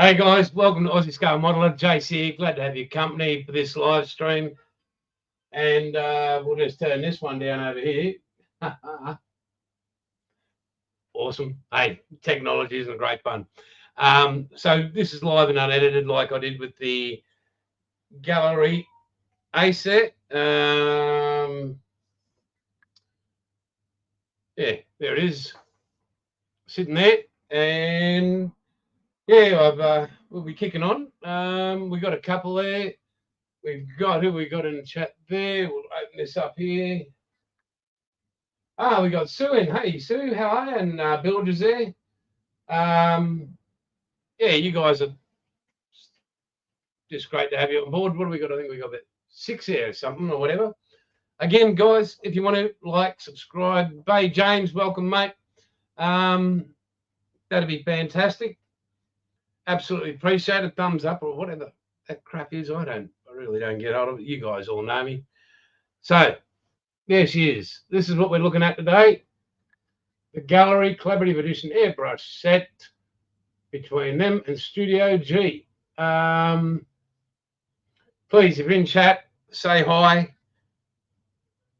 Hey guys, welcome to Aussie Scale Modeller. JC, glad to have your company for this live stream. And we'll just turn this one down over here. Awesome. Hey, technology isn't great fun. So this is live and unedited, like I did with the GAAHLERI ASET. Yeah, there it is, sitting there. And yeah, we'll be kicking on. We got a couple there. We've got who we got in the chat there. We'll open this up here. We got Sue in. Hey, Sue, how are you? And Bilge is there. Yeah, you guys are just great to have you on board. What do we got? I think we got about 6 here or something or whatever. Again, guys, if you want to like, subscribe. Bay James, welcome, mate. That'd be fantastic. Absolutely appreciate it. Thumbs up or whatever that crap is. I really don't get hold of it. You guys all know me. So there she is. This is what we're looking at today. The GAAHLERI Collaborative Edition airbrush set between them and Studio G. Please, if you're in chat, say hi.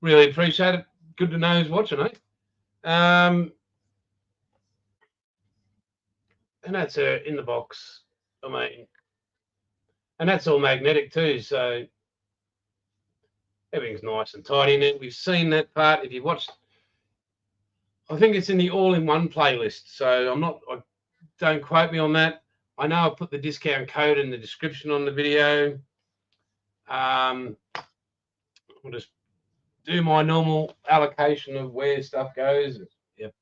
Really appreciate it. Good to know who's watching, eh? And that's her in the box. I mean, and that's all magnetic too, so everything's nice and tidy in it. We've seen that part. If you watched, I think it's in the all-in-one playlist. So don't quote me on that. I know I put the discount code in the description on the video. I'll just do my normal allocation of where stuff goes. Yep,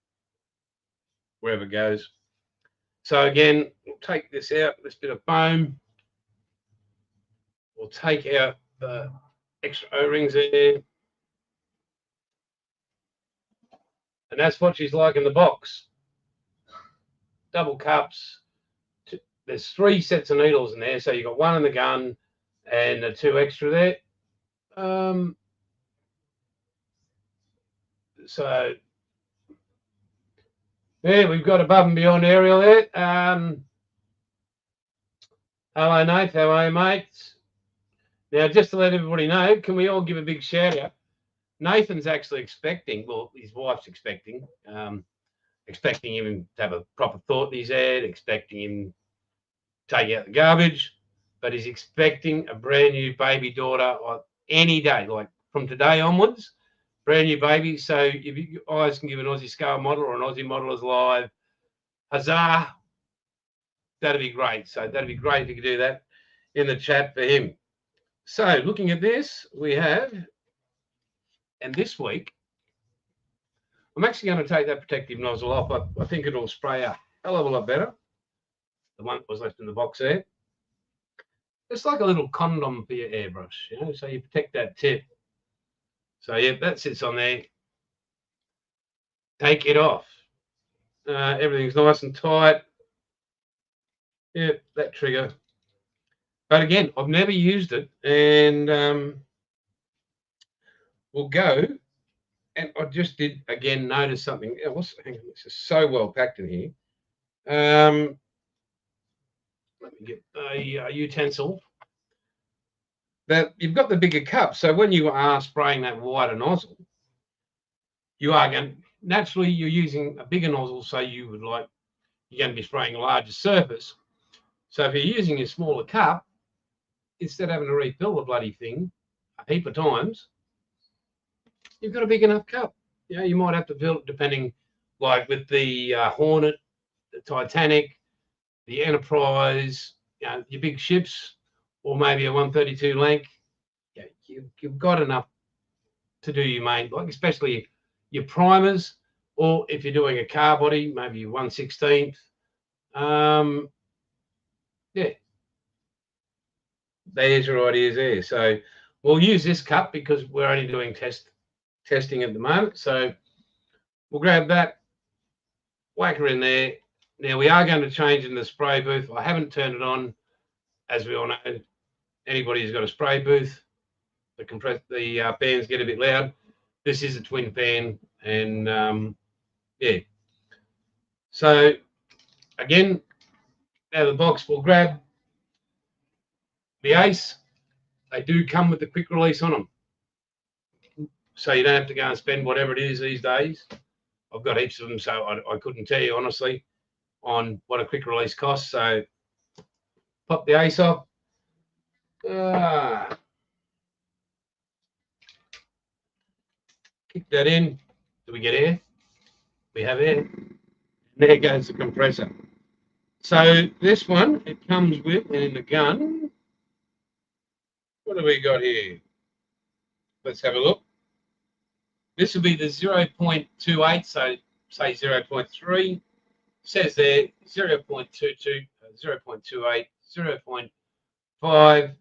wherever it goes. So again, we'll take this out, this bit of foam. We'll take out the extra O-rings there. And that's what she's like in the box. Double cups. There's 3 sets of needles in there. So you've got 1 in the gun and the 2 extra there. So yeah, we've got above and beyond aerial there. Hello, Nate. How are you, mate? Now, just to let everybody know, can we all give a big shout out? Nathan's actually expecting, well, his wife's expecting him to have a proper thought in his head, expecting him to take out the garbage, but he's expecting a brand new baby daughter any day, like from today onwards, brand new baby. So if you guys can give an Aussie Scale Model or an Aussie Modelers Live, huzzah, that'd be great. So that'd be great if you could do that in the chat for him. So looking at this, we have, and this week, I'm actually going to take that protective nozzle off. I think it'll spray a hell of a lot better. The one that was left in the box there. It's like a little condom for your airbrush, you know, so you protect that tip. So yeah, that sits on there. Take it off. Everything's nice and tight. Yep, that trigger. But again, I've never used it, and we'll go. And I just did again notice something. Hang on, this is so well packed in here. Let me get a utensil. That you've got the bigger cup, so when you are spraying that wider nozzle, you are going naturally you're using a bigger nozzle, so you're going to be spraying a larger surface. So if you're using a smaller cup, instead of having to refill the bloody thing a heap of times, you've got a big enough cup. You know, you might have to fill it depending, like with the Hornet, the Titanic, the Enterprise, you know, your big ships, or maybe a 132 length. Yeah, you've got enough to do your main, like especially your primers, or if you're doing a car body, maybe 1/16. Yeah, there's your ideas there. So we'll use this cup because we're only doing testing at the moment. So we'll grab that, whack her in there. Now we are going to change in the spray booth. I haven't turned it on, as we all know. Anybody who's got a spray booth, the fans get a bit loud. This is a twin fan, and yeah. So again, Now the box will grab the Ace. They do come with the quick release on them, so you don't have to go and spend whatever it is these days. I've got heaps of them, so I couldn't tell you honestly on what a quick release costs. So pop the Ace off. Kick that in. Do we get air? We have air. There goes the compressor. So this one, it comes with, and in the gun, what have we got here? Let's have a look. This will be the 0.28, so say 0.3. Says there 0.22, 0.28, 0.5,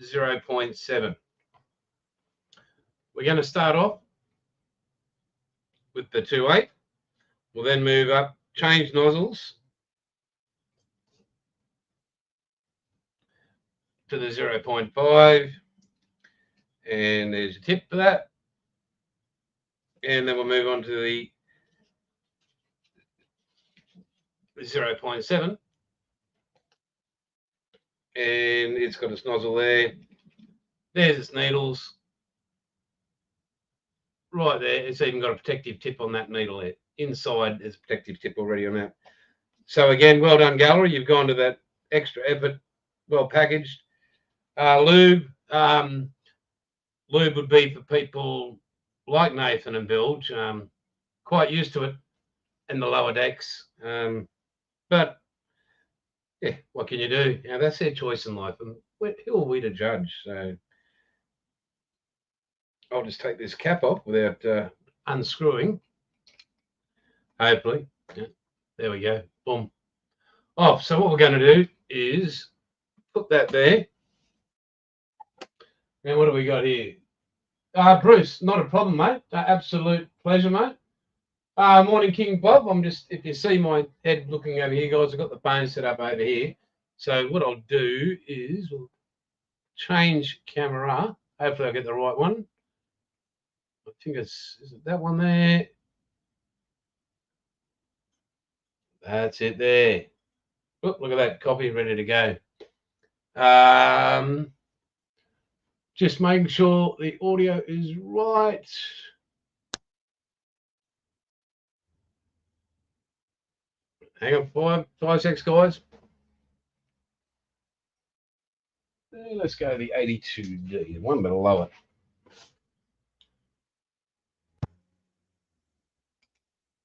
0.7. We're going to start off with the 2.8. We'll then move up, change nozzles to the 0.5, and there's a tip for that. And then we'll move on to the 0.7, and it's got its nozzle there. There's its needles right there. It's even got a protective tip on that needle there. Inside there's a protective tip already on that. So again, well done, Gallery. You've gone to that extra effort, well packaged. Lube would be for people like Nathan and Bilge, quite used to it in the lower decks. But yeah, what can you do? You know, that's their choice in life, and who are we to judge? So I'll just take this cap off without unscrewing. Hopefully, yeah, there we go. Boom, off. So what we're going to do is put that there. Now what do we got here? Bruce, not a problem, mate. Absolute pleasure, mate. Morning, King Bob. I'm just, if you see my head looking over here, guys, I've got the phone set up over here. So what I'll do is we'll change camera. Hopefully I'll get the right one. I think is it that one there? That's it there. Oh, look at that copy ready to go. Just making sure the audio is right. Hang on, 5 seconds, guys. Let's go to the 82D, one bit lower.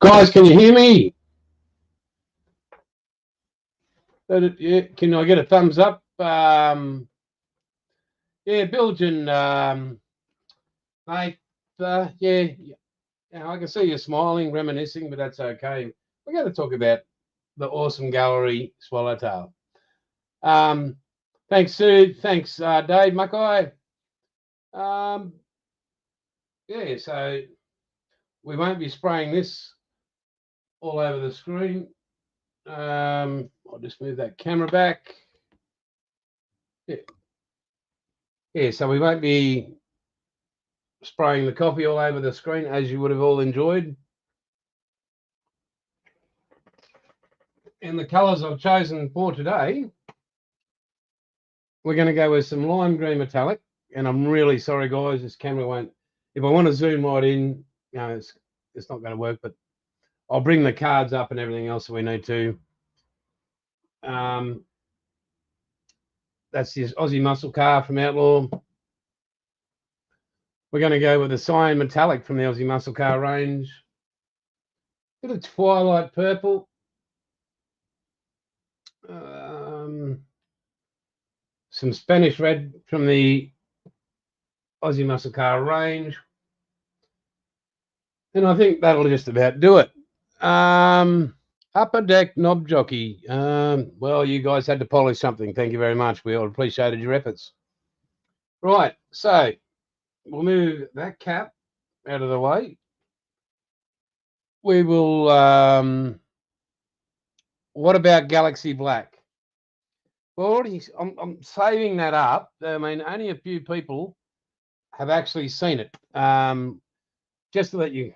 Guys, can you hear me? Yeah, can I get a thumbs up? Yeah, Bilge and mate, yeah, I can see you smiling, reminiscing, but that's okay. We're going to talk about the awesome Gallery Swallowtail. Thanks, Sue. Thanks, Dave Mackay. Yeah, so we won't be spraying this all over the screen. I'll just move that camera back. Yeah, so we won't be spraying the coffee all over the screen, as you would have all enjoyed. And the colours I've chosen for today, we're going to go with some lime green metallic. And I'm really sorry, guys, this camera won't. If I want to zoom right in, you know, it's not going to work. But I'll bring the cards up and everything else that we need to. That's the Aussie muscle car from Outlaw. We're going to go with the cyan metallic from the Aussie muscle car range. Bit of twilight purple. Some Spanish red from the Aussie muscle car range. And I think that'll just about do it. Upper deck knob jockey. Well, you guys had to polish something. Thank you very much. We all appreciated your efforts. Right, so we'll move that cap out of the way. We will. What about Galaxy Black? Well, I'm saving that up. I mean, only a few people have actually seen it. Just to let you.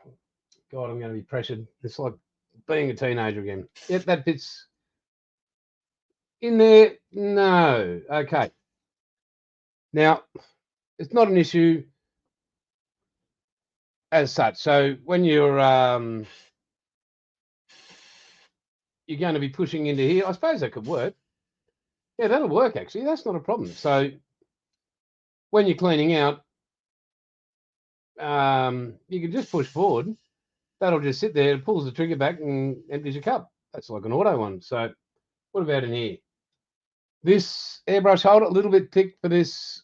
God, I'm going to be pressured. It's like being a teenager again. Yep, that fits. in there? No. Okay. Now, it's not an issue as such. So when you're going to be pushing into here, I suppose that could work. Yeah, that'll work actually. That's not a problem. So when you're cleaning out, you can just push forward. That'll just sit there. It pulls the trigger back and empties your cup. That's like an auto one. So what about in here? This airbrush holder, a little bit thick for this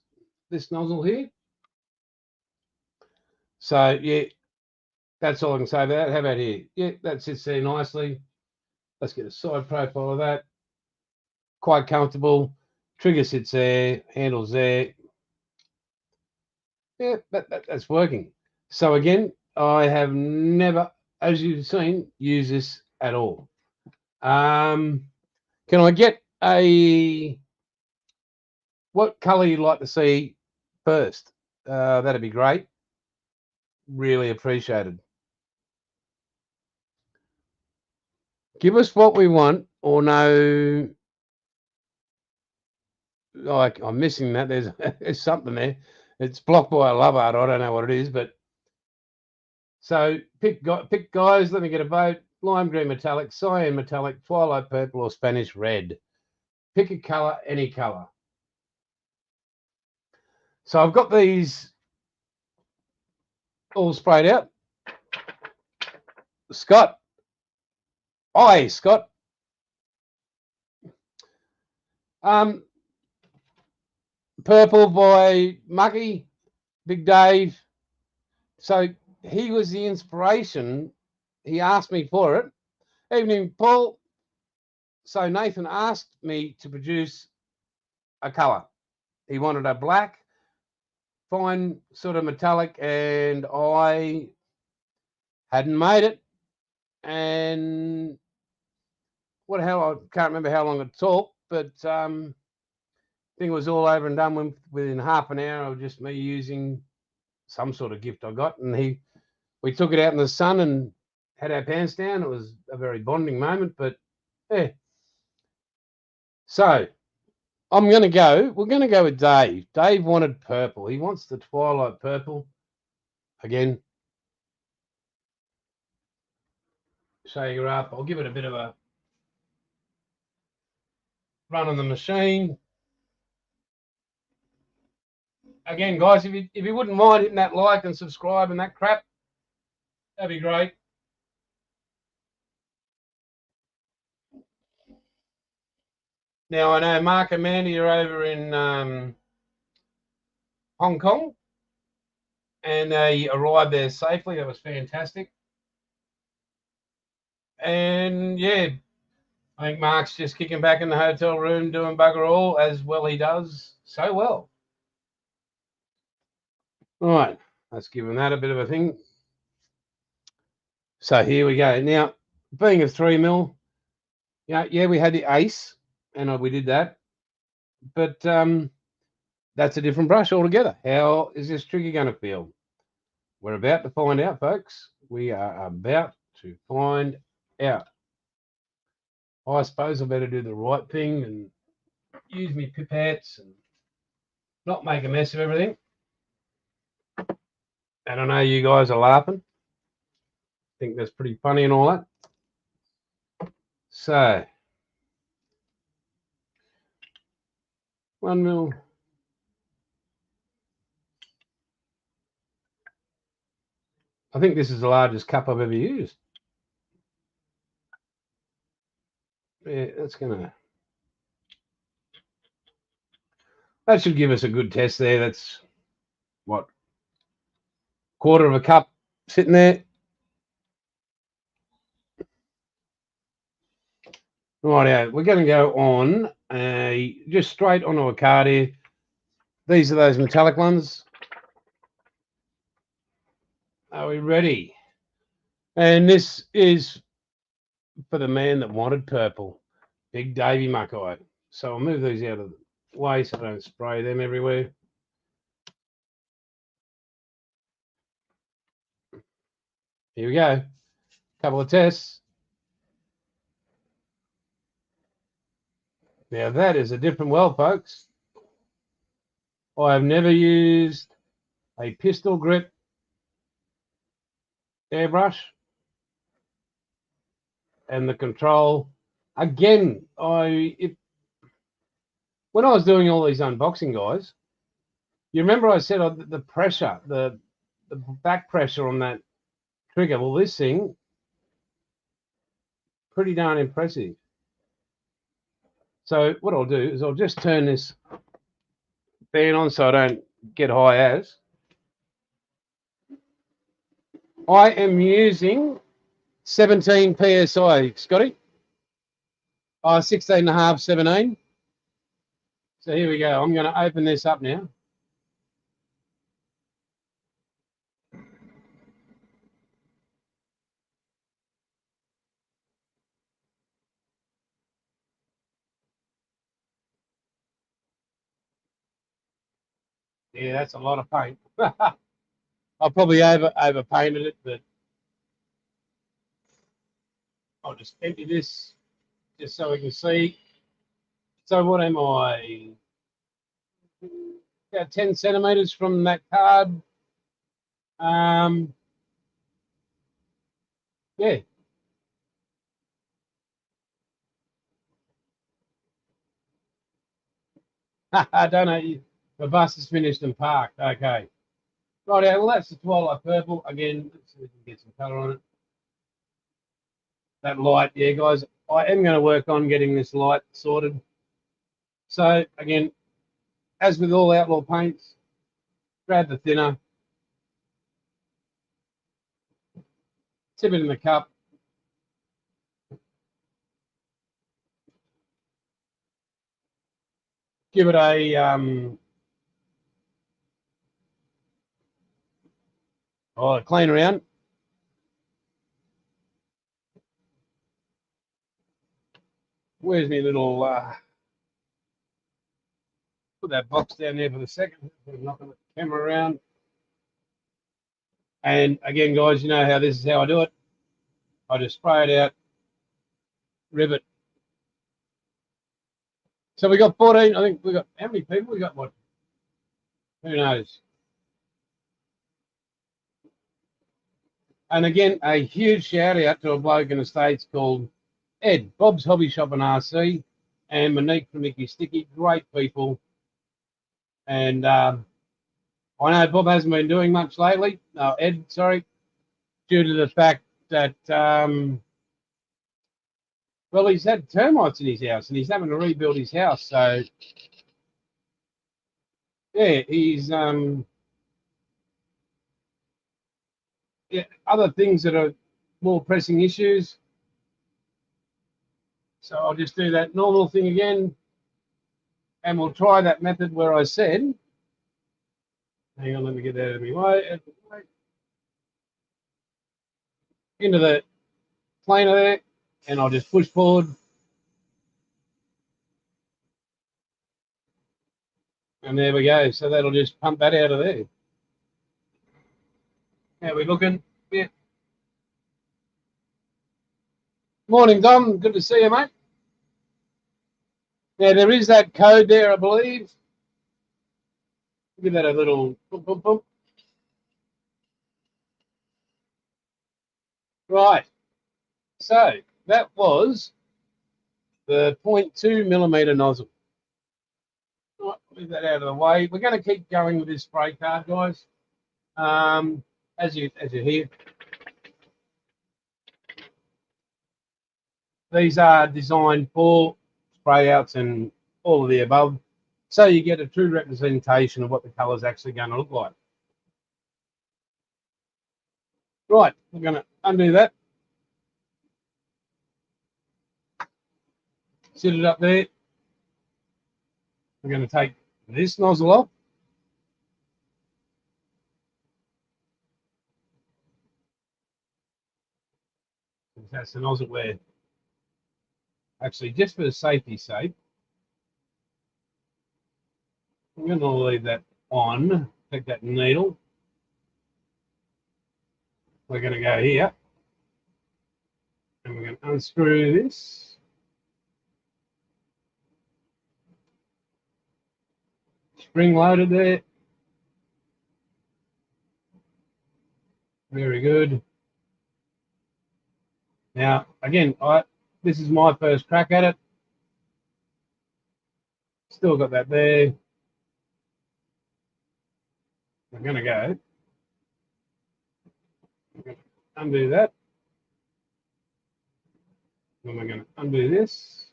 nozzle here. So yeah, that's all I can say about that. How about here? Yeah, that sits there nicely. Let's get a side profile of that. Quite comfortable. Trigger sits there, handles there. Yeah, that's working. So again, I have never, as you've seen, used this at all. Can I get what colour you'd like to see first? That'd be great. Really appreciated. Give us what we want, or no. Like I'm missing that. There's something there. It's blocked by a love art. I don't know what it is, but so pick guys. Let me get a vote. Lime green metallic, cyan metallic, twilight purple, or Spanish red. Pick a colour, any colour. So I've got these all sprayed out. Scott. Hi, Scott. Purple by Mucky, Big Dave. So he was the inspiration. He asked me for it. Evening, Paul. So Nathan asked me to produce a colour. He wanted a black, fine sort of metallic, and I hadn't made it. And what the hell, I can't remember how long it took, but I think it was all over and done within half an hour of just me using some sort of gift I got. And we took it out in the sun and had our pants down. It was a very bonding moment, but yeah. So we're going to go with Dave. Dave wanted purple. He wants the twilight purple. Again, shake her up. I'll give it a bit of a run on the machine. Again, guys, if you wouldn't mind hitting that like and subscribe and that crap, that'd be great. Now, I know Mark and Mandy are over in Hong Kong, and they arrived there safely. That was fantastic. And yeah, I think Mark's just kicking back in the hotel room doing bugger all, as well he does so well. All right, let's give him that a bit of a thing. So here we go. Now, being a 3mm, yeah, we had the Ace, and we did that. But that's a different brush altogether. How is this trigger going to feel? We're about to find out, folks. We are about to find out. I suppose I better do the right thing and use my pipettes and not make a mess of everything. And I know you guys are laughing. I think that's pretty funny and all that. So, 1mm. I think this is the largest cup I've ever used. Yeah, that should give us a good test there. That's what, quarter of a cup sitting there. Right, we're going to go on just straight onto a card here. These are those metallic ones. Are we ready? And this is for the man that wanted purple, Big Davey Muckeye. So I'll move these out of the way so I don't spray them everywhere. Here we go. Couple of tests. Now that is a different well, folks. I have never used a pistol grip airbrush, and the control, again, when I was doing all these unboxing, guys, you remember I said the pressure, the back pressure on that trigger. Well, this thing, pretty darn impressive. So what I'll do is I'll just turn this fan on so I don't get high as. I am using 17 PSI, Scotty. 16.5, 17. So here we go. I'm going to open this up now. Yeah, that's a lot of paint. I probably over painted it, but I'll just empty this just so we can see. So what am I? About 10 centimeters from that card. Yeah. I don't know. The bus is finished and parked. Okay. Right, well, that's the Twilight Purple. Again, let's see if we can get some colour on it. That light, yeah, guys. I am going to work on getting this light sorted. So, again, as with all outlaw paints, grab the thinner, tip it in the cup, give it a clean around. Where's my little put that box down there for the second. I'm not going to camera around. And again, guys, you know how this is how I do it. I just spray it out, rivet. So we got 14. I think we got how many people? We got what? Who knows? And again, a huge shout out to a bloke in the States called Ed, Bob's Hobby Shop and RC, and Monique from Mickey Sticky. Great people. And I know Bob hasn't been doing much lately. No, Ed, sorry, due to the fact that, well, he's had termites in his house and he's having to rebuild his house. So, yeah, he's other things that are more pressing issues. So I'll just do that normal thing again, and we'll try that method where I said, hang on, let me get that out of my way, into the planer there, and I'll just push forward. And there we go. So that'll just pump that out of there. How are we looking? Yeah. Morning, Dom. Good to see you, mate. Now, there is that code there, I believe. Give that a little boop, boop, boop. Right. So that was the 0.2 millimeter nozzle. Right, leave that out of the way. We're going to keep going with this spray card, guys. As you hear, these are designed for spray outs and all of the above, so you get a true representation of what the colour is actually going to look like. Right, we're going to undo that. Sit it up there. We're going to take this nozzle off. That's the nozzle where, actually, just for the safety's sake, I'm going to leave that on. Take that needle. We're going to go here. And we're going to unscrew this. spring loaded there. Very good. Now, again, this is my first crack at it. Still got that there. I'm going to go. I'm going to undo that. Then we're going to undo this.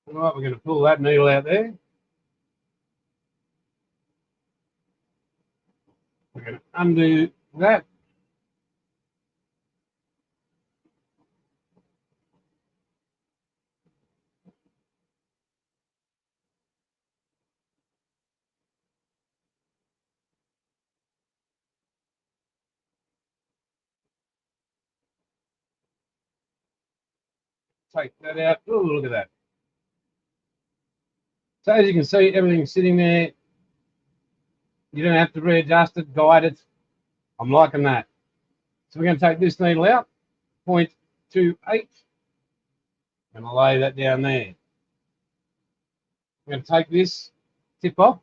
All right, we're going to pull that needle out there. We're going to undo that. Take that out. Oh, look at that. So as you can see, everything's sitting there. You don't have to readjust it, guide it. I'm liking that. So we're going to take this needle out, 0.28, and I'll lay that down there. I'm going to take this tip off.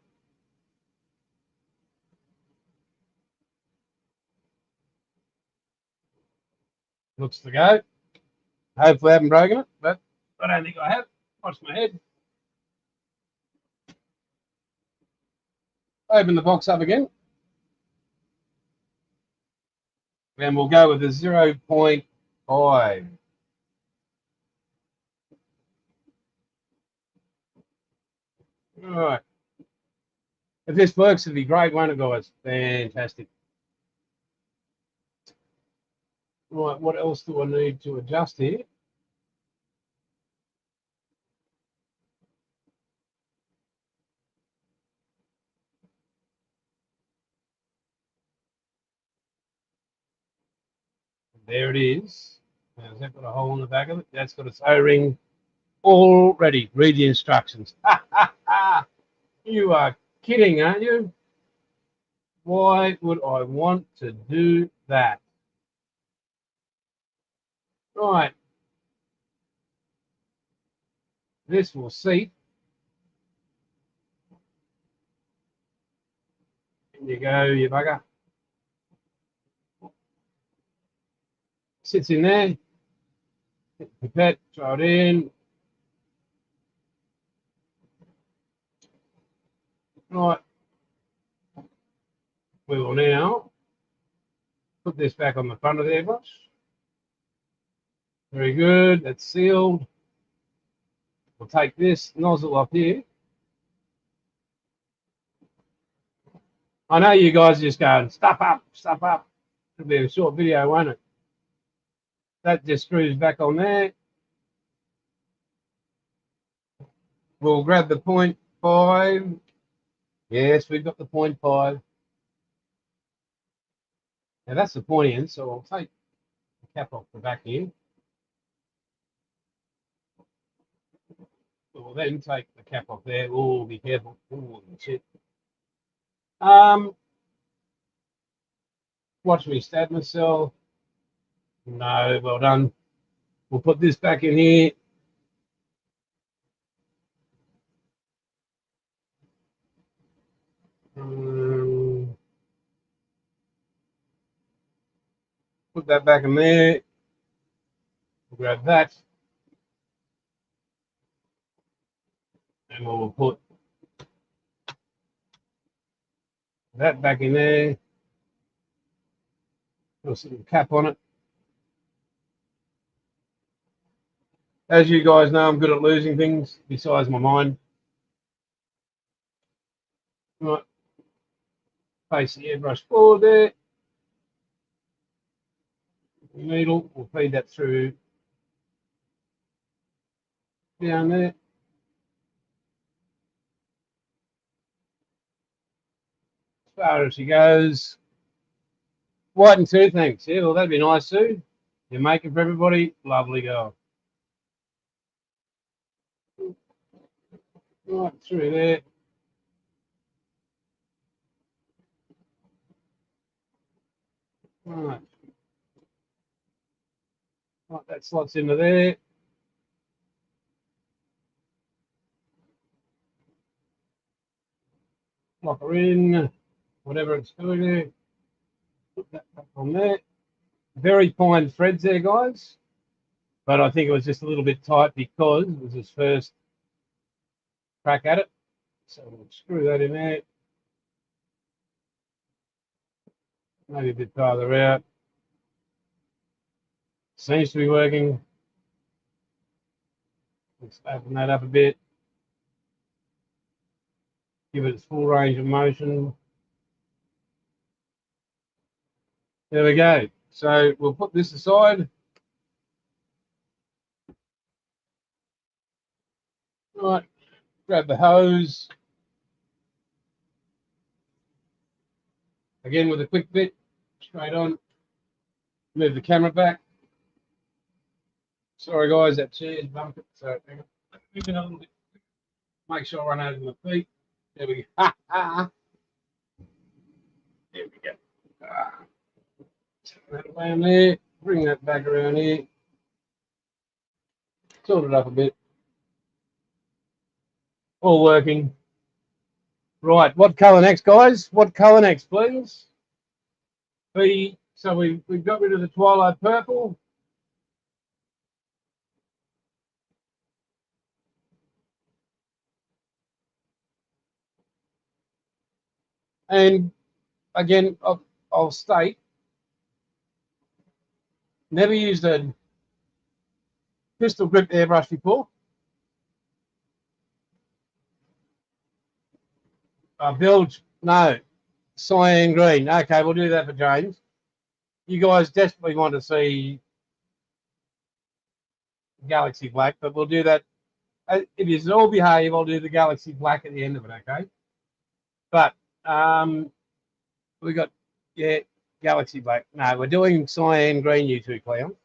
Looks to go. Hopefully I haven't broken it, but I don't think I have. Watch my head. Open the box up again. And we'll go with the 0.5. All right. If this works, it'll be great, won't it, guys? Fantastic. Right, what else do I need to adjust here? There it is. Now, has that got a hole in the back of it? That's got its O-ring already. Read the instructions. You are kidding, aren't you? Why would I want to do that? Right. This will seat. In you go, you bugger. Sits in there. Pipette, throw it in. Right. We will now put this back on the front of the airbrush. Very good. That's sealed. We'll take this nozzle off here. I know you guys are just going, stuff up, stuff up. It'll be a short video, won't it? That just screws back on there. We'll grab the 0.5. Yes, we've got the 0.5. Now that's the pointy end, so I'll take the cap off the back here. We'll then take the cap off there. Oh, be careful. Oh, shit. Watch me stab myself. No, well done. We'll put this back in here. Put that back in there. We'll grab that. And we'll put that back in there. Put a little cap on it. As you guys know, I'm good at losing things besides my mind. Right. Face the airbrush forward there. Needle, we'll feed that through down there. As far as she goes. Whiten too, thanks. Yeah, well, that'd be nice too. You make it for everybody. Lovely girl. Right through there. Right. Right, that slots into there. Lock her in, whatever it's doing there. Put that back on there. Very fine threads there, guys. But I think it was just a little bit tight because it was his first crack at it. So we'll screw that in there. Maybe a bit farther out. Seems to be working. Let's open that up a bit. Give it its full range of motion. There we go. So we'll put this aside. Right, grab the hose. Again with a quick bit, straight on. Move the camera back. Sorry guys, that chair's bumped it. So hang on. Move it a little bit. Make sure I run over my feet. There we go. There we go. Turn that around there. Bring that back around here. Tilt it up a bit. All working. Right, what colour next, guys? What colour next, please? So we've got rid of the twilight purple. And again, I'll state, never used a pistol grip airbrush before. Bilge, no, cyan green. Okay, we'll do that for James. You guys desperately want to see Galaxy Black, but we'll do that. If you all behave, I'll do the Galaxy Black at the end of it, okay? But we got, yeah, Galaxy Black. No, we're doing cyan green, you two clowns.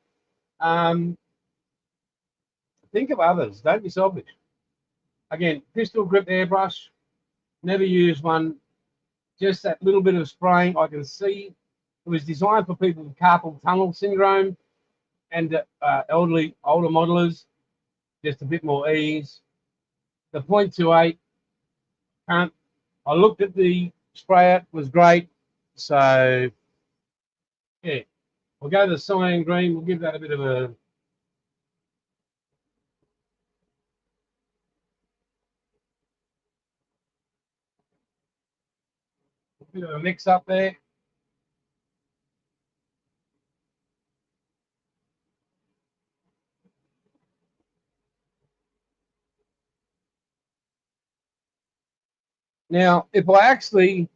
Think of others. Don't be selfish. Again, pistol grip airbrush. Never use one. Just that little bit of spraying. I can see it was designed for people with carpal tunnel syndrome and older modelers. Just a bit more ease. The 0.28. I looked at the sprayer. Was great. So yeah, we'll go to the cyan green. We'll give that a bit of a mix up there. Now, if I actually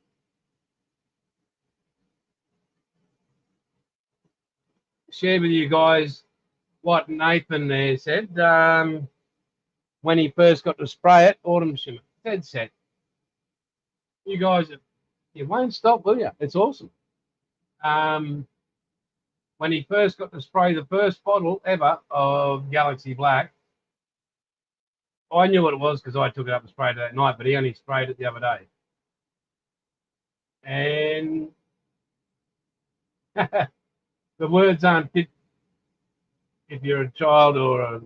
share with you guys what Nathan there said when he first got to spray it, autumn shimmer, dead set. You guys, you won't stop, will you? It's awesome. When he first got to spray the first bottle ever of Galaxy Black, I knew what it was because I took it up and sprayed it that night, but he only sprayed it the other day. And the words aren't fit if you're a child or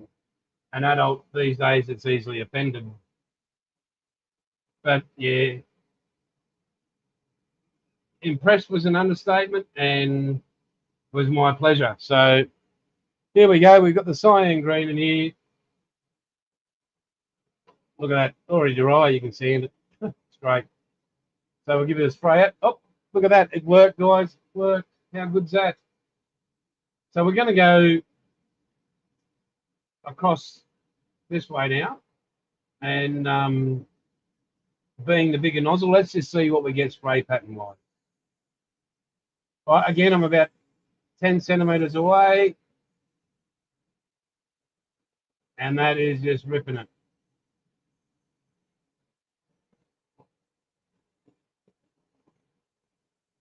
an adult these days. It's easily offended. But yeah, impressed was an understatement and was my pleasure. So here we go. We've got the cyan green in here. Look at that, already dry. You can see it. It's great. So we'll give it a spray out. Oh, look at that. It worked, guys. It worked. How good's that? So we're going to go across this way now. And being the bigger nozzle, let's just see what we get spray pattern wise. Right, again, I'm about 10 centimeters away. And that is just ripping it.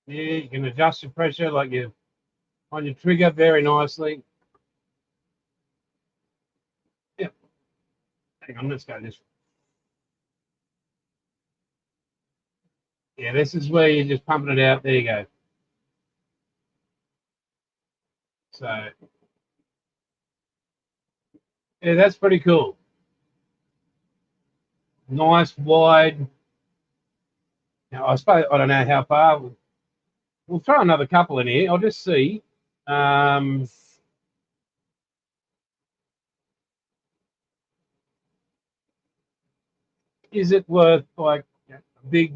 Yeah, you can adjust your pressure like you on your trigger very nicely. Yeah. Hang on, let's go this way. Yeah, this is where you're just pumping it out. There you go. So yeah, that's pretty cool. Nice wide. Now I suppose I don't know how far. We'll throw another couple in here. I'll just see. Is it worth like a big?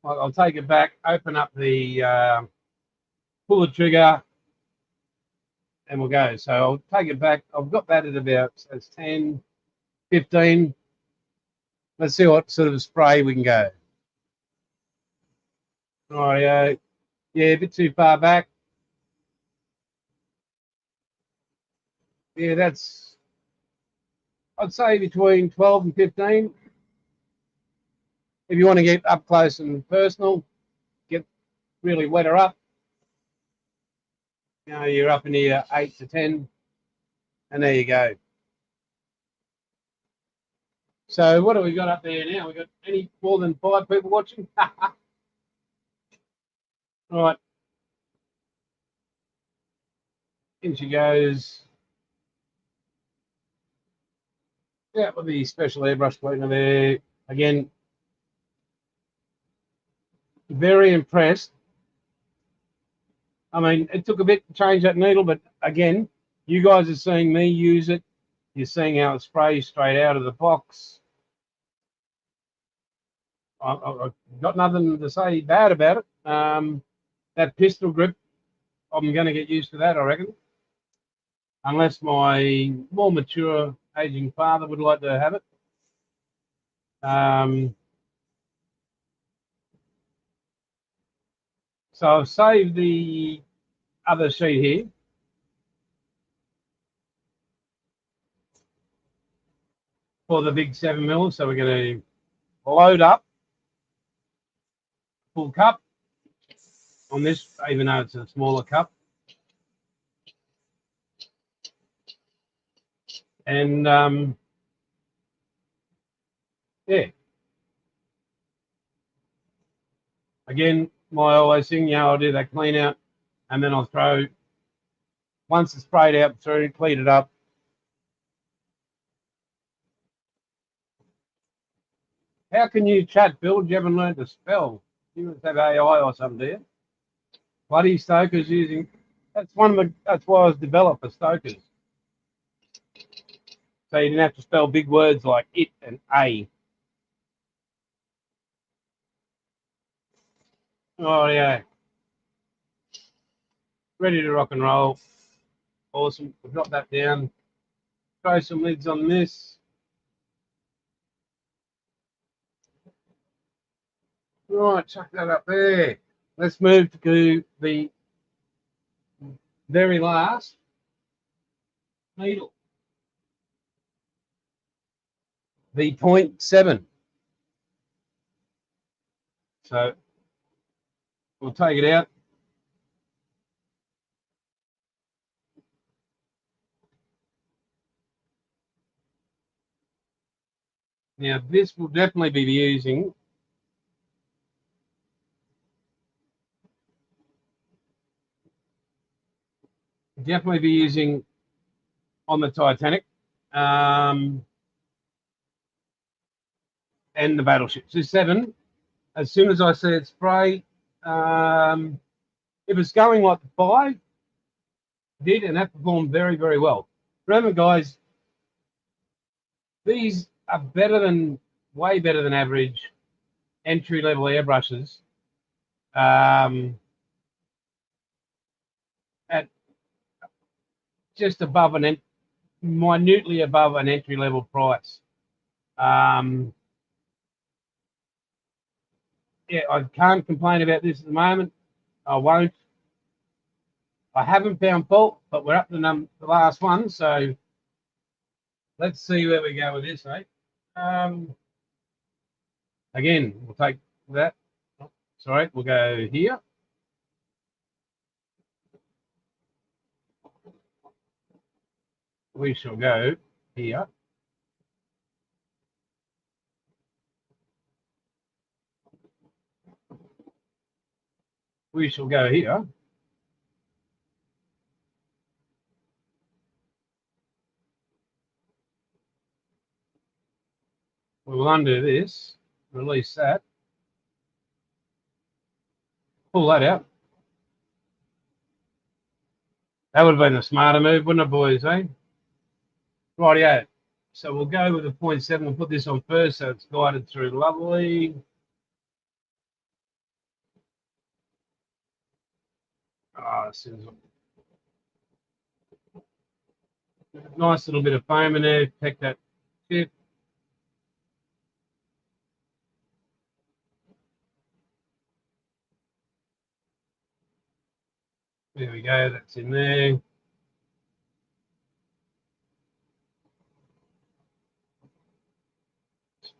I'll take it back. Open up the pull the trigger, and we'll go. So I'll take it back. I've got that at about so it's 10, 15. Let's see what sort of spray we can go. Right, yeah, a bit too far back. Yeah, that's, I'd say between 12 and 15. If you want to get up close and personal, get really wet her up. You know, you're up in here 8 to 10, and there you go. So what have we got up there now? We got any more than 5 people watching? Right. In she goes. Yeah, with the special airbrush cleaner there. Again, very impressed. I mean, it took a bit to change that needle, but again, you guys are seeing me use it. You're seeing how it sprays straight out of the box. I've got nothing to say bad about it. That pistol grip, I'm going to get used to that, I reckon. Unless my more mature aging father would like to have it. So I've saved the other sheet here. For the big 7mm, so we're going to load up full cup on this, even though it's a smaller cup. And yeah, again, my always thing, you know, I'll do that clean out, and then I'll throw, once it's sprayed out through, clean it up. How can you chat, Bill? You haven't learned to spell. You must have AI or something, do you? Bloody Stokers using, that's why I was developed for Stokers. So you didn't have to spell big words like it and a. Oh yeah. Ready to rock and roll. Awesome. We'll drop that down. Throw some lids on this. Right, chuck that up there. Let's move to the very last needle. The 0.7. So we'll take it out. Now this will definitely be using on the Titanic and the battleships. This 7, as soon as I see it spray, if it's going like the 5 did, and that performed very, very well. Remember, guys, these are way better than average entry-level airbrushes at just above minutely above an entry-level price. Yeah, I can't complain about this at the moment. I won't. I haven't found fault, but we're up to the last one, so let's see where we go with this, eh? Again, we'll take that. Sorry, we'll go here. We shall go here. We shall go here. We will undo this, release that, pull that out. That would have been a smarter move, wouldn't it, boys, eh? Rightio. So we'll go with the 0.7. We'll put this on first so it's guided through lovely. Nice little bit of foam in there. Protect that tip. There we go. That's in there.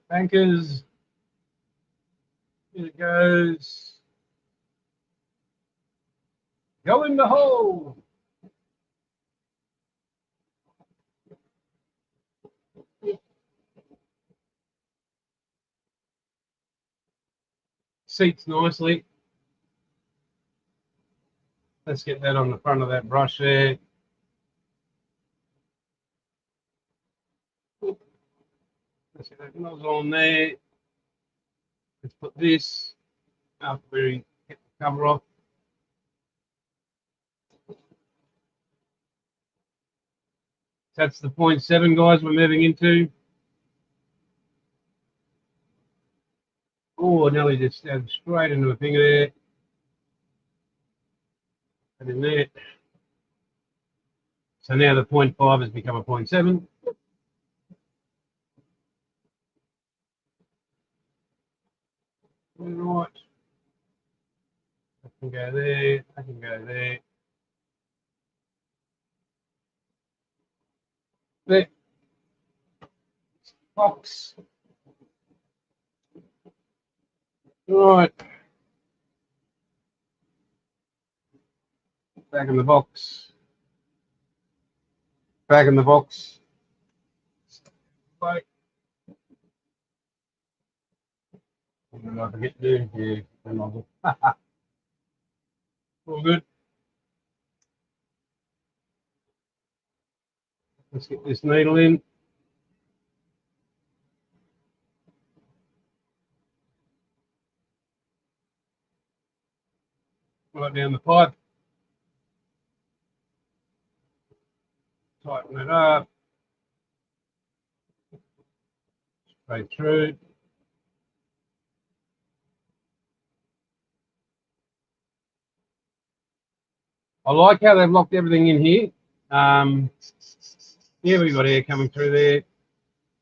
Bankers. Here it goes. Go in the hole. Seats nicely. Let's get that on the front of that brush there. Let's get that nozzle on there. Let's put this after we get the cover off. That's the 0.7, guys, we're moving into. Oh, I nearly just stabbed straight into a finger there. And in there. So now the 0.5 has become a 0.7. Right. I can go there. I can go there. There. Box. Right. Back in the box. Back in the box. Wait. What did I forget to do? Yeah, the nozzle. All good. Let's get this needle in. Right down the pipe. Tighten it up. Straight through. I like how they've locked everything in here. Here we've got air coming through there.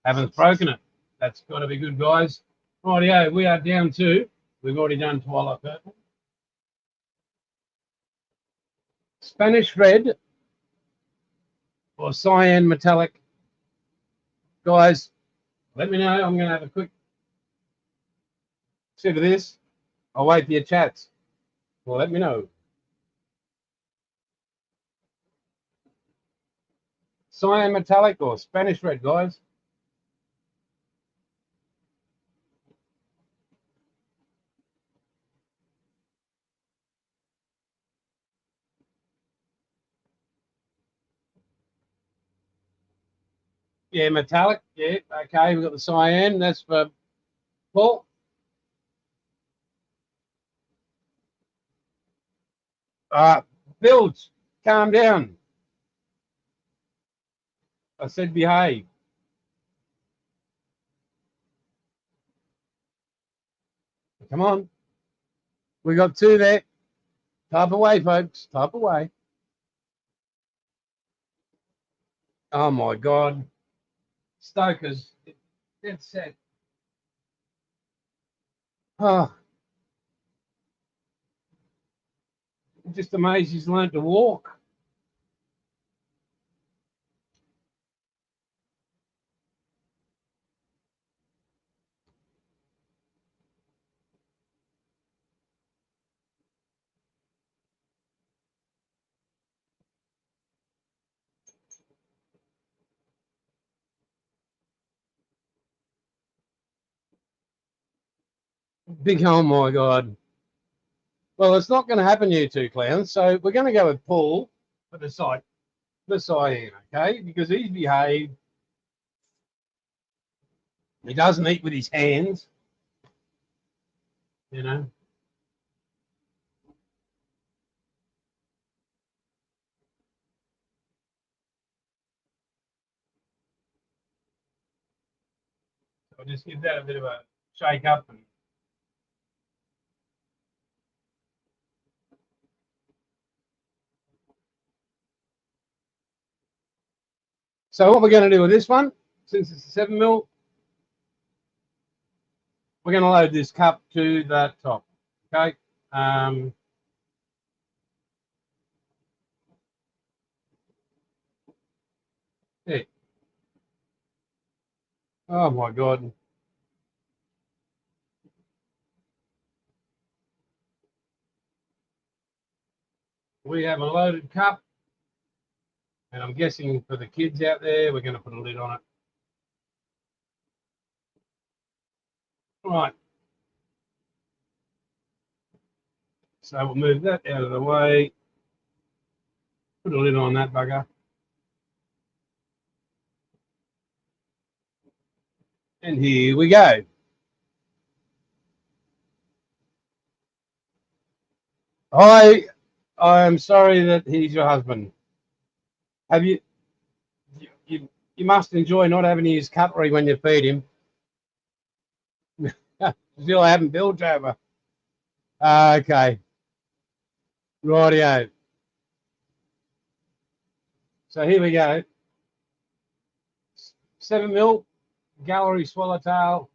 Haven't broken it. That's got to be good, guys. Rightio, we are down to, we've already done twilight purple. Spanish red or cyan metallic. Guys, let me know. I'm going to have a quick sip of this. I'll wait for your chats. Well, let me know. Cyan metallic or Spanish red, guys? Yeah, metallic. Yeah, okay. We've got the cyan. That's for Paul. Bilge, calm down. I said behave. Come on. We got two there. Type away, folks. Type away. Oh, my God. Stokers. Dead set. Oh. I'm just amazed he's learned to walk. Big, oh my God. Well, it's not going to happen, you two clowns. So we're going to go with Paul for the cyan, okay? Because he's behaved. He doesn't eat with his hands, you know. So I'll just give that a bit of a shake up. And so what we're going to do with this one, since it's a 7mm, we're going to load this cup to the top. Okay. Yeah. Oh my God. We have a loaded cup, and I'm guessing for the kids out there, we're going to put a lid on it. Right. So we'll move that out of the way. Put a lid on that bugger. And here we go. I'm sorry that he's your husband. Have you must enjoy not having to use cutlery when you feed him. Still haven't built over. Okay. Rightio. So here we go. 7mm GAAHLERI Swallowtail.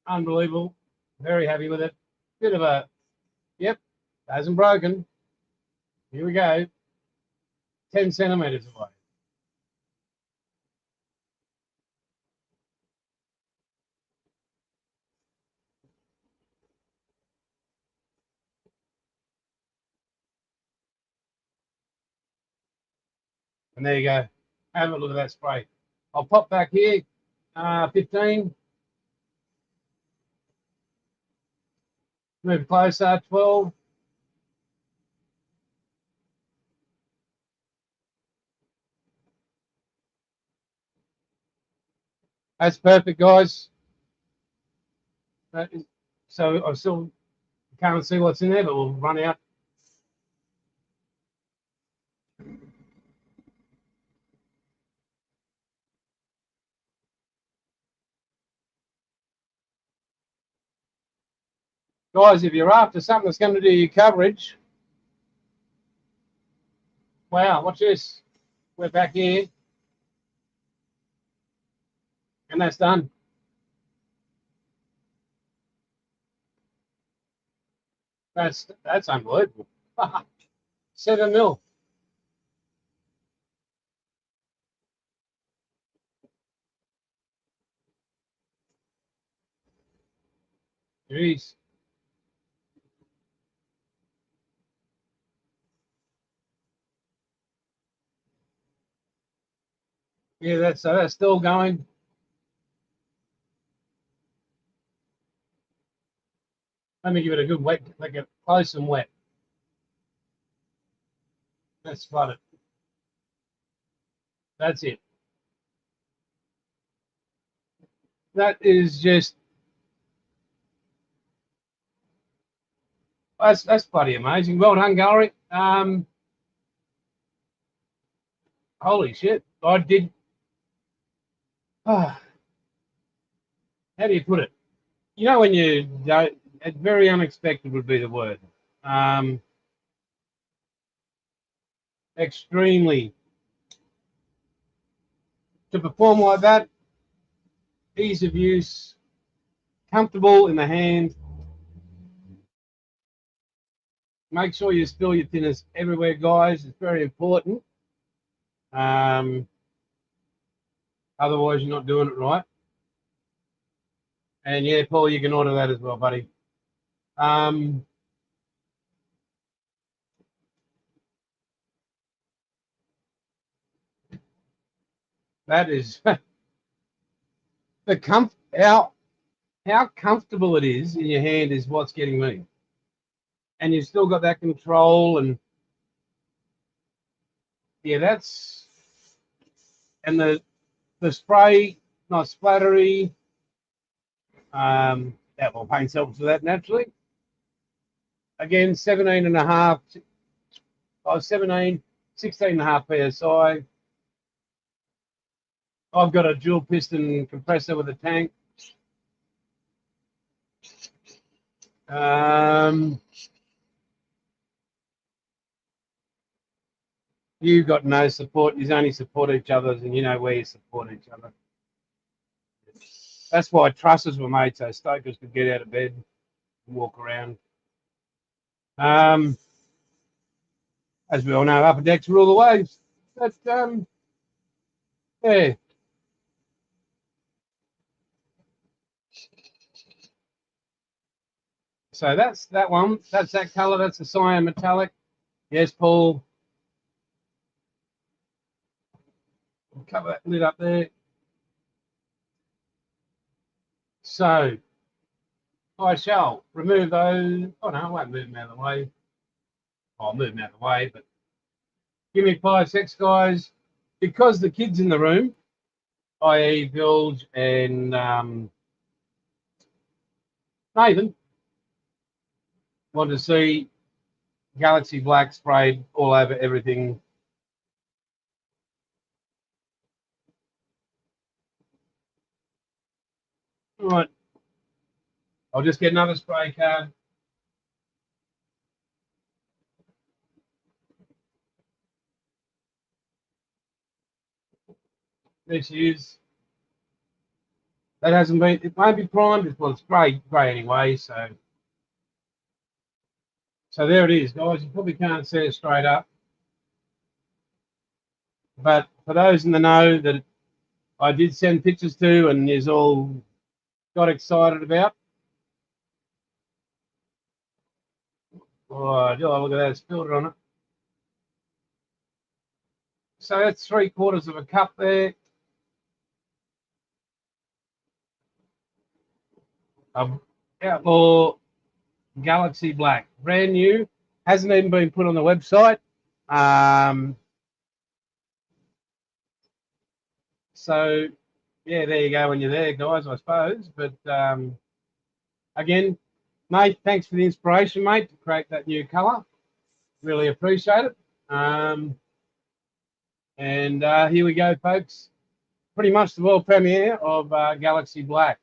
Unbelievable. Very happy with it. Bit of a, yep, hasn't broken. Here we go. 10 centimeters away. And there you go. Have a look at that spray. I'll pop back here. 15. Move closer. 12. That's perfect, guys. So I still can't see what's in there, but we'll run out. Guys, if you're after something that's going to do your coverage, wow, watch this. We're back here. And that's done. That's unbelievable. 7mm. Jeez. Yeah, that's still going. Let me give it a good wet, like it close and wet. Let's flood it. That's it. That is just, that's bloody amazing. Well done, GAAHLERI. Holy shit. I did. How do you put it? You know, when you don't, very unexpected would be the word. Extremely. To perform like that, ease of use, comfortable in the hand. Make sure you spill your thinners everywhere, guys. It's very important. Otherwise, you're not doing it right. And yeah, Paul, you can order that as well, buddy. That is the how comfortable it is in your hand is what's getting me. And you've still got that control, and yeah, that's, and the spray nice splattery. That will paint helps with that naturally. Again, 17.5, 16.5 PSI. I've got a dual piston compressor with a tank. You've got no support. You only support each other, and you know where you support each other. That's why trusses were made so stokers could get out of bed and walk around. As we all know, upper decks rule the waves. But yeah. So that's that one. That's that colour. That's the cyan metallic. Yes, Paul. We'll cover that lid up there. So I shall remove those. Oh no, I won't move them out of the way. I'll move them out of the way, but give me 5 secs, guys. Because the kids in the room, i.e. Bilge and Nathan, want to see Galaxy Black sprayed all over everything. All right. I'll just get another spray card. There she is. That hasn't been, it won't be primed. Well, it's grey anyway, so there it is, guys. You probably can't see it straight up. But for those in the know that I did send pictures to and is all got excited about. Oh, look at that, it's filtered on it. So that's 3/4 of a cup there. Outlaw Galaxy Black, brand new, hasn't even been put on the website. So yeah, there you go when you're there, guys, I suppose. But again, mate, thanks for the inspiration, mate, to create that new colour. Really appreciate it. And here we go, folks. Pretty much the world premiere of Galaxy Black.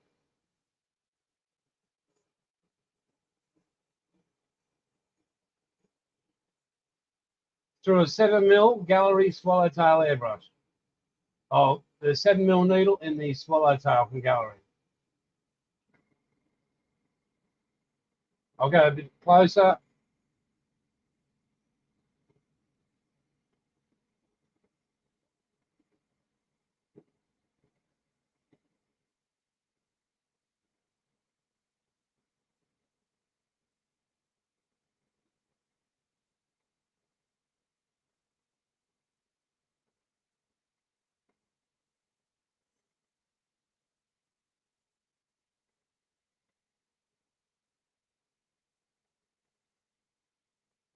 Through a 7mm Gallery Swallowtail airbrush. Oh, the 7mm needle in the Swallowtail from Gallery. I'll go a bit closer.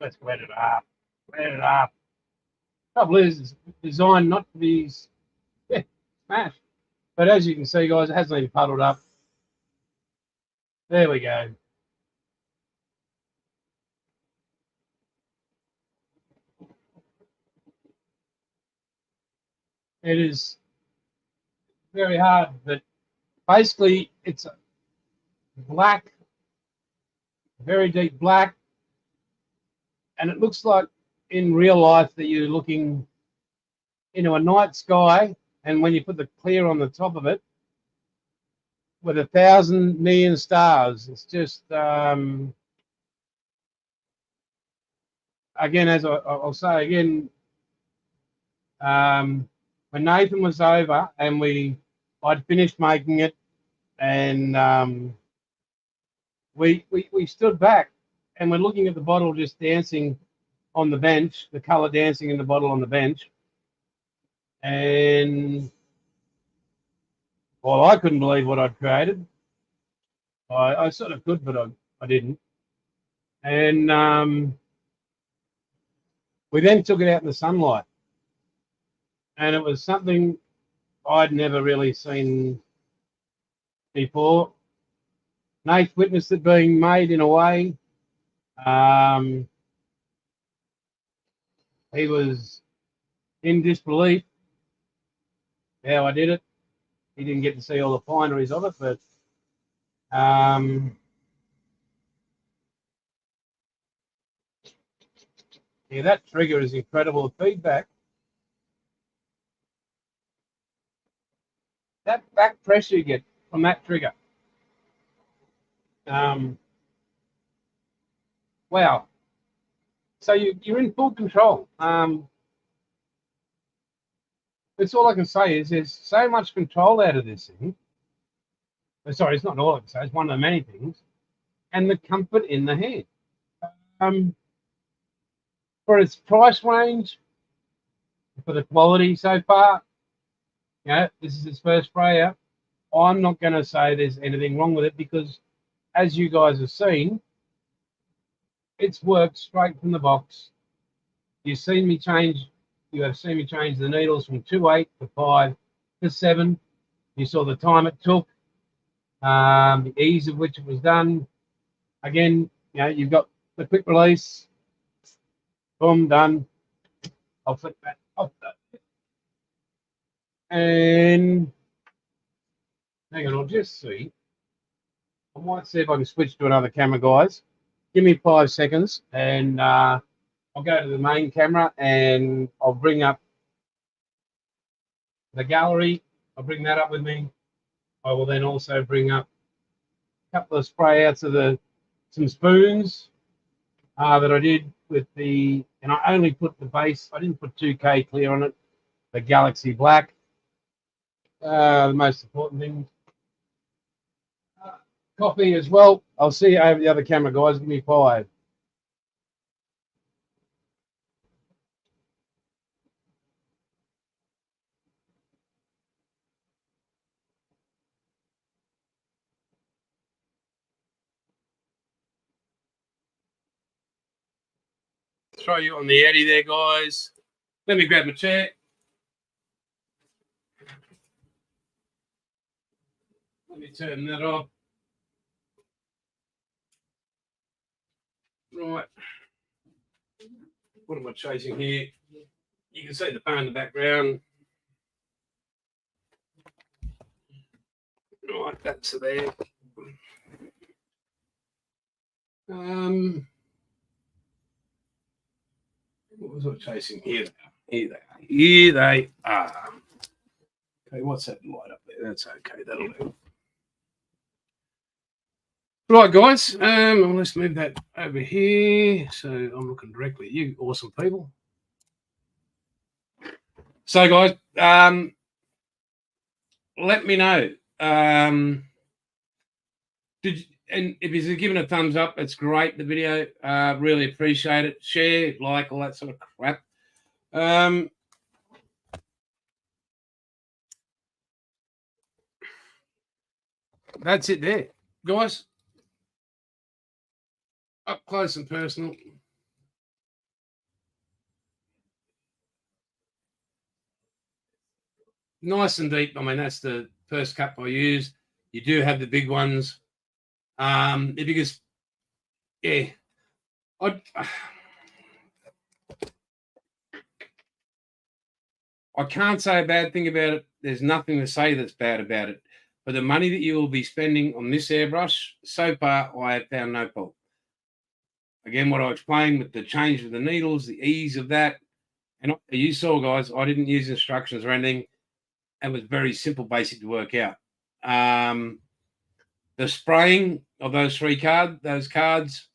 Let's wet it up. Wet it up. Trouble is, it's designed not to be smashed. But as you can see, guys, it hasn't even puddled up. There we go. It is very hard, but basically it's a black, very deep black, and it looks like in real life that you're looking into a night sky, and when you put the clear on the top of it with 1,000 million stars, it's just again, as I'll say again, when Nathan was over and I'd finished making it, and we stood back and we're looking at the bottle just dancing on the bench, the colour dancing in the bottle on the bench, and well, I couldn't believe what I'd created. I sort of could, but I didn't. And we then took it out in the sunlight, and it was something I'd never really seen before. Nath witnessed it being made in a way. He was in disbelief how I did it. He didn't get to see all the fineries of it, but yeah, that trigger is incredible feedback. That back pressure you get from that trigger. Wow. So you're in full control. That's all I can say is there's so much control out of this thing. Sorry, it's not all I can say. It's one of the many things. And the comfort in the hand. For its price range, for the quality so far, this is its first sprayer. I'm not going to say there's anything wrong with it because, as you guys have seen, it's worked straight from the box. You have seen me change the needles from 2.8 to 5 to 7. You saw the time it took, the ease of which it was done. Again, you've got the quick release. Boom, done. I'll flick that off. And hang on, I'll just see. I might see if I can switch to another camera, guys. Give me 5 seconds, and I'll go to the main camera, and I'll bring up the gallery. I'll bring that up with me. I will then also bring up a couple of spray outs of some spoons that I did with and I only put the base. I didn't put 2K clear on it. The Galaxy Black. The most important thing. Coffee as well. I'll see you over the other camera, guys. Give me 5. Throw you on the Eddie there, guys. Let me grab my chair. Let me turn that off. Right. What am I chasing here? You can see the bar in the background. Right, that's there. What was I chasing? Here they are. Okay, what's that light up there? That's okay. That'll do. Right, guys. Let's move that over here. So I'm looking directly at you, awesome people. So, guys, let me know. And if you've given a thumbs up, it's great. The video, really appreciate it. Share, like, all that sort of crap. That's it there, guys. Up close and personal. Nice and deep. I mean, that's the first cup I use. You do have the big ones. Because, yeah, I can't say a bad thing about it. There's nothing to say that's bad about it. For the money that you will be spending on this airbrush, so far, I have found no fault. Again, what I explained with the change of the needles, the ease of that. And you saw, guys, I didn't use instructions or anything. It was very simple, basic to work out. The spraying of those cards,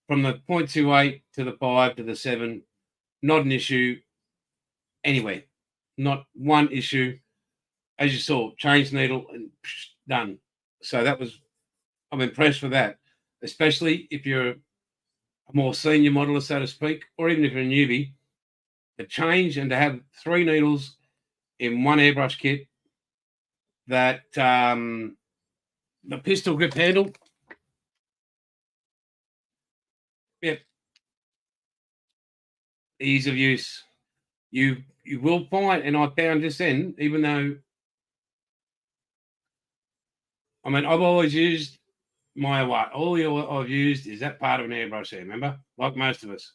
from the 0.28 to the 5 to the 7, not an issue anywhere. Not one issue. As you saw, change needle and done. So I'm impressed with that, especially if you're a more senior modeler, so to speak, or even if you're a newbie. To change and to have 3 needles in one airbrush kit, that the pistol grip handle, yep, ease of use. you will find, and I found just then, even though, I mean, I've always used my what? All I've used is that part of an airbrush there, remember? Like most of us.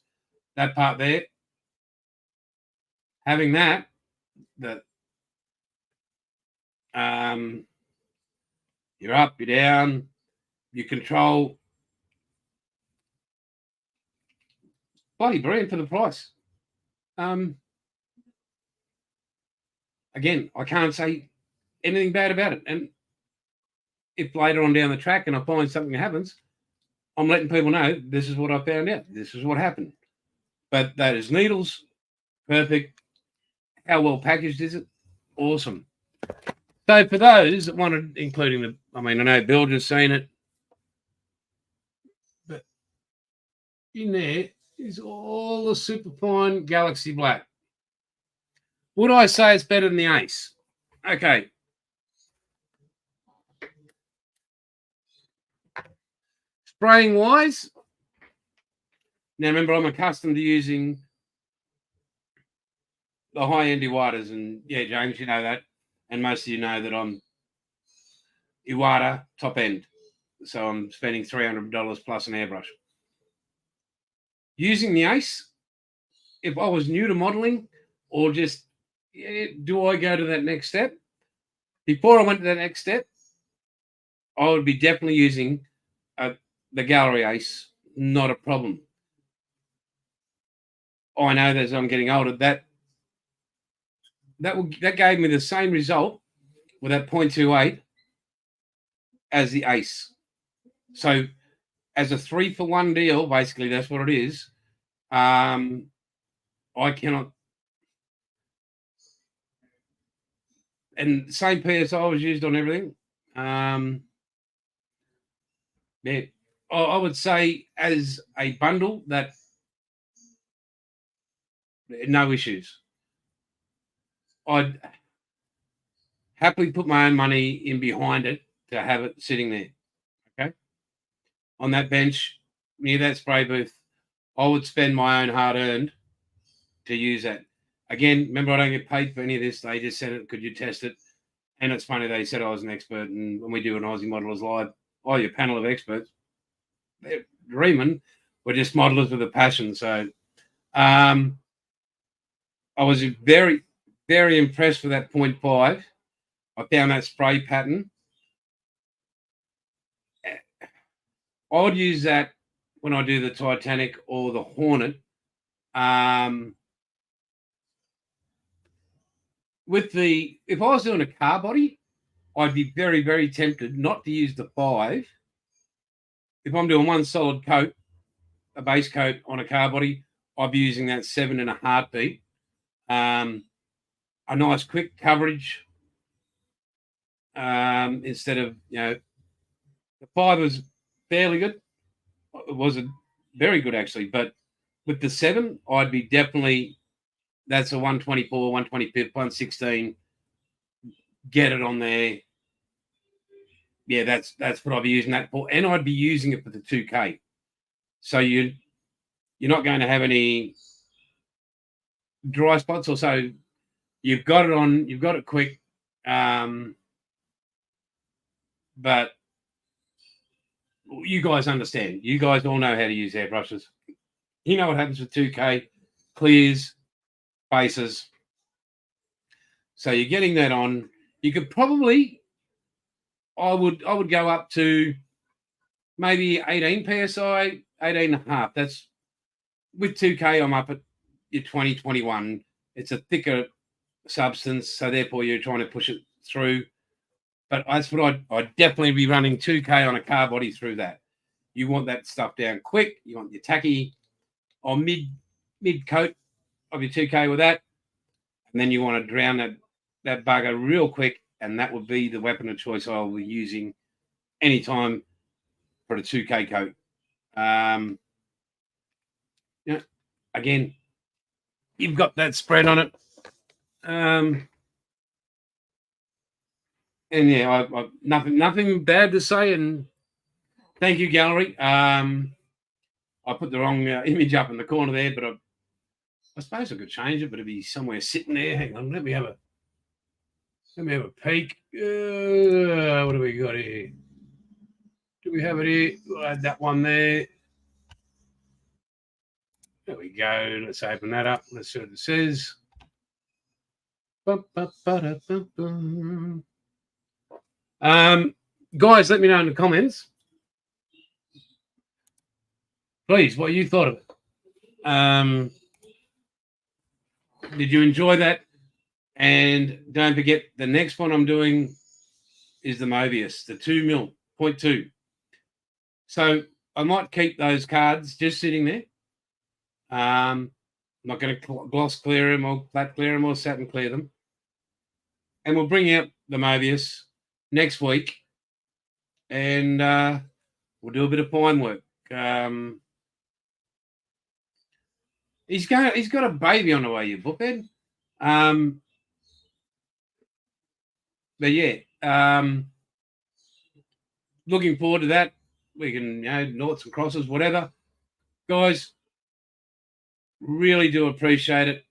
That part there. Having that you're up, you're down, you control. Bloody brilliant for the price. Again, I can't say anything bad about it. And if later on down the track and I find something happens, I'm letting people know this is what I found out. This is what happened. But that is needles. Perfect. How well packaged is it? Awesome. So for those that wanted, including the, I mean, I know Bilge has seen it, but in there is all the super fine Galaxy Black. Would I say it's better than the Ace? Okay. Spraying wise, now remember I'm accustomed to using the high-end Iwatas, and yeah, James, you know that, and most of you know that I'm Iwata top end, so I'm spending $300 plus an airbrush. Using the Ace, if I was new to modeling, or just, do I go to that next step? Before I went to that next step, I would be definitely using the Gallery Ace, not a problem. I know that as I'm getting older, that gave me the same result with that 0.28 as the Ace. So as a 3-for-1 deal, basically that's what it is. I cannot. And same PSI was used on everything. Yeah, I would say as a bundle that no issues. I'd happily put my own money in behind it to have it sitting there. Okay, on that bench near that spray booth, I would spend my own hard-earned to use that. Again, remember, I don't get paid for any of this. They just said it. Could you test it? And it's funny, they said I was an expert. And when we do an Aussie Modelers Live, your panel of experts, they're dreaming. We're just modelers with a passion. So I was very, very impressed with that 0.5. I found that spray pattern. I would use that when I do the Titanic or the Hornet. If I was doing a car body, I'd be very, very tempted not to use the 5. If I'm doing one solid coat, a base coat on a car body, I'd be using that 7 in a heartbeat. A nice quick coverage instead of, the 5 was fairly good. It wasn't very good, actually. But with the 7, I'd be definitely, that's a 124, 125, 116. Get it on there. Yeah, that's what I'd be using that for. And I'd be using it for the 2K. So you're not going to have any dry spots, or so you've got it on, you've got it quick. But you guys understand. You guys all know how to use airbrushes. You know what happens with 2K, clears, faces. So you're getting that on. You could probably, I would go up to maybe 18 PSI, 18.5. That's with 2K, I'm up at your 20, 21. It's a thicker substance, so therefore you're trying to push it through. But that's what I'd definitely be running 2K on a car body through that. You want that stuff down quick. You want your tacky or mid coat of your 2K with that. And then you want to drown that bugger real quick, and that would be the weapon of choice I'll be using anytime for a 2K coat. Again, you've got that spread on it. And yeah, I nothing bad to say. And thank you, Gallery. I put the wrong image up in the corner there, but I suppose I could change it, but it'd be somewhere sitting there. Hang on, let me have a peek. What do we got here? Do we have it here? We'll add that one there. There we go. Let's open that up. Let's see what it says. Guys, let me know in the comments, please, what you thought of it. Did you enjoy that? And don't forget, the next one I'm doing is the Mobius, the 2mm.2. So I might keep those cards just sitting there. I'm not going to gloss clear them or flat clear them or satin clear them. And we'll bring out the Mobius next week, and we'll do a bit of fine work. He's got a baby on the way, you bookhead. But yeah, looking forward to that. We can, noughts and crosses, whatever. Guys, really do appreciate it.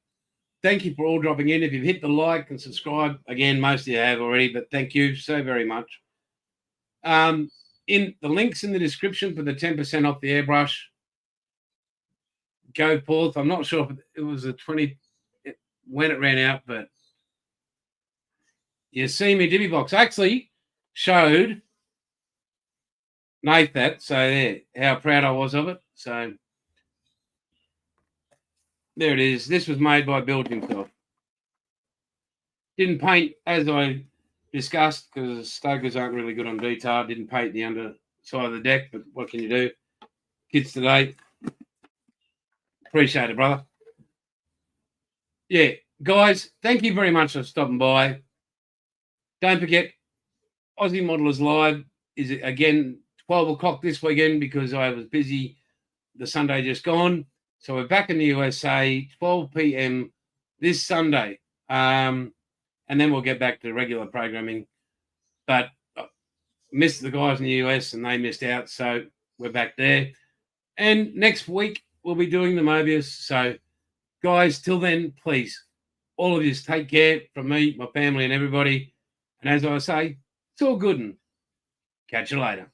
Thank you for all dropping in. If you've hit the like and subscribe, again, most of you have already, but thank you so very much. In the links in the description for the 10% off the airbrush, go forth. I'm not sure if it was a 20 when it ran out, but you see me divvy box. I actually showed Nate that, so there, how proud I was of it. So there it is. This was made by Bilge himself. Didn't paint, as I discussed, because stokers aren't really good on detail. Didn't paint the underside of the deck, but what can you do? Kids today. Appreciate it, brother. Yeah, guys, thank you very much for stopping by. Don't forget, Aussie Modelers Live is, again, 12 o'clock this weekend because I was busy the Sunday just gone. So we're back in the USA, 12 p.m. this Sunday. And then we'll get back to regular programming. But I missed the guys in the US and they missed out. So we're back there. And next week, we'll be doing the Mobius. So, guys, till then, please, all of you take care from me, my family, and everybody. And as I say, it's all good. And catch you later.